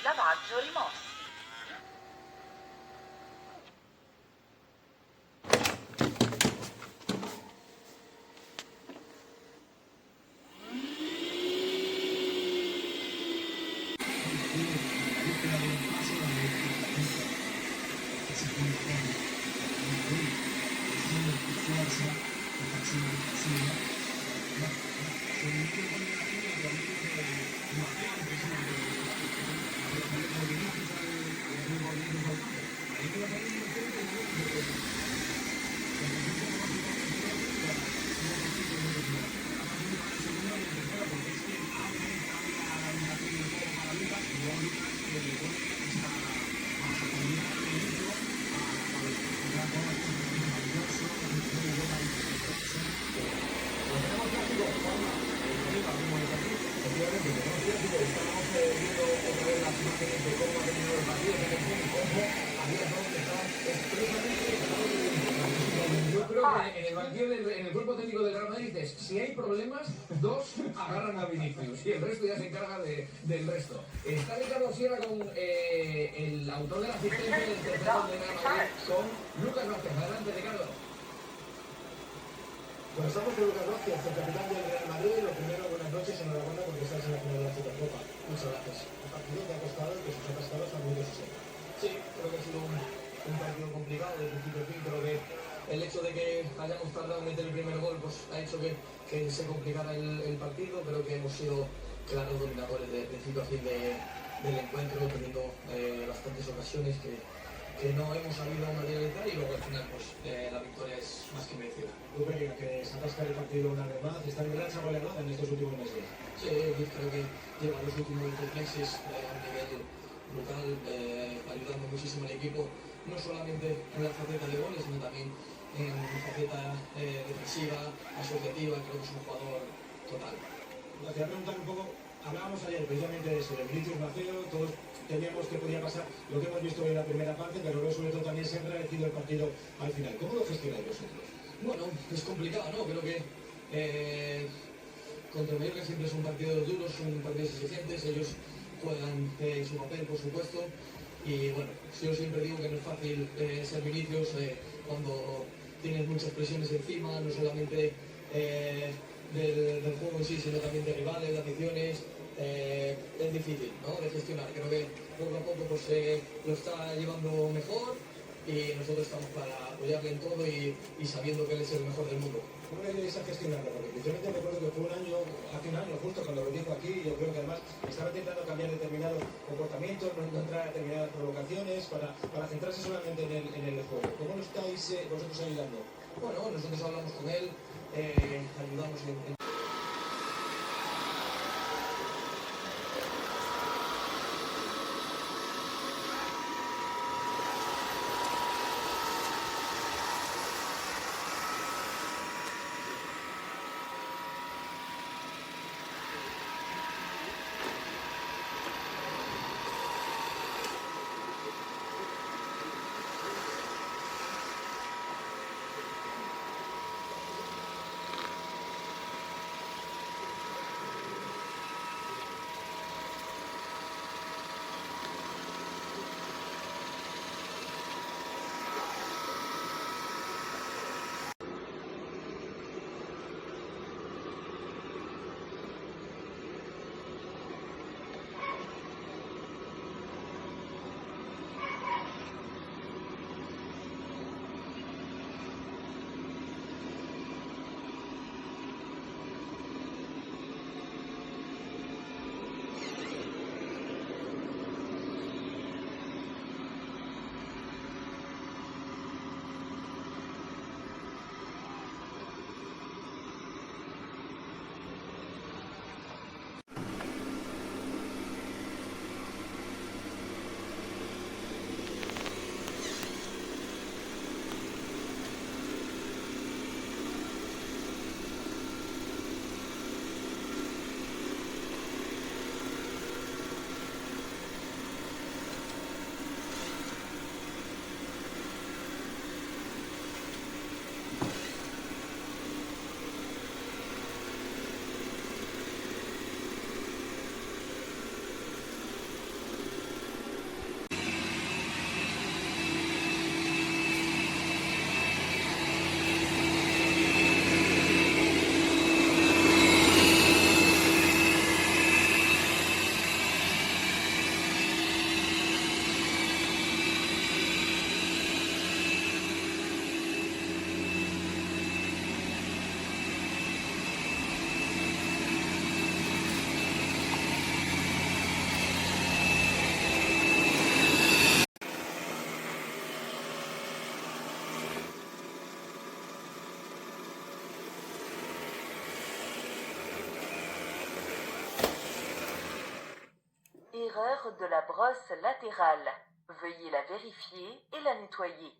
lavaggio rimossi. En el cuerpo técnico del Real Madrid dices, si hay problemas, dos agarran a Vinicius y el resto ya se encarga del resto. Está Ricardo Sierra con el autor de la asistencia del tercer gol del Real Madrid, con Lucas Vázquez. Adelante, Ricardo. Bueno, estamos con Lucas Vázquez, el capitán del Real Madrid. Lo primero, buenas noches, enhorabuena porque estás en la final de la Supercopa. Muchas gracias. El partido te ha costado y que sus atascados han venido 60. Sí, creo que ha sido un partido complicado de principio a fin. Creo que el hecho de que hayamos tardado en meter el primer gol pues, ha hecho que se complicara el partido. Creo que hemos sido claros dominadores de principio a fin del encuentro, teniendo bastantes ocasiones que no hemos sabido materializar y luego al final pues, la victoria es más que merecida. Rubén, que se atasca el partido una vez más, está en racha goleadora en estos últimos meses. Sí, creo que lleva los últimos 2 meses a un nivel brutal, ayudando muchísimo al equipo, no solamente en la faceta de goles, sino también en la faceta defensiva, asociativa. Creo que es un jugador total. Te voy a preguntar un poco, hablábamos ayer precisamente de eso, de Vinicius Marcelo, todos temíamos que podía pasar lo que hemos visto en la primera parte, pero luego sobre todo también se ha enrarecido el partido al final. ¿Cómo lo gestionáis vosotros? Bueno, es complicado, ¿no? Creo que contra Mallorca siempre son partidos duros, son partidos exigentes, ellos juegan su papel, por supuesto, y bueno, yo siempre digo que no es fácil ser Vinicius cuando tienes muchas presiones encima, no solamente del juego en sí, sino también de rivales, de aficiones. Es difícil, ¿no?, de gestionar. Creo que poco a poco pues, lo está llevando mejor y nosotros estamos para apoyarle en todo y sabiendo que él es el mejor del mundo. ¿Cómo le ayudáis a gestionarlo? Porque precisamente recuerdo que fue hace un año justo cuando lo dijo aquí, yo creo que además estaba intentando cambiar determinados comportamientos, no encontrar determinadas provocaciones para centrarse solamente en el juego. ¿Cómo lo estáis vosotros ayudando? Bueno, nosotros hablamos con él, ayudamos en centre de la brosse latérale. Veuillez la vérifier et la nettoyer.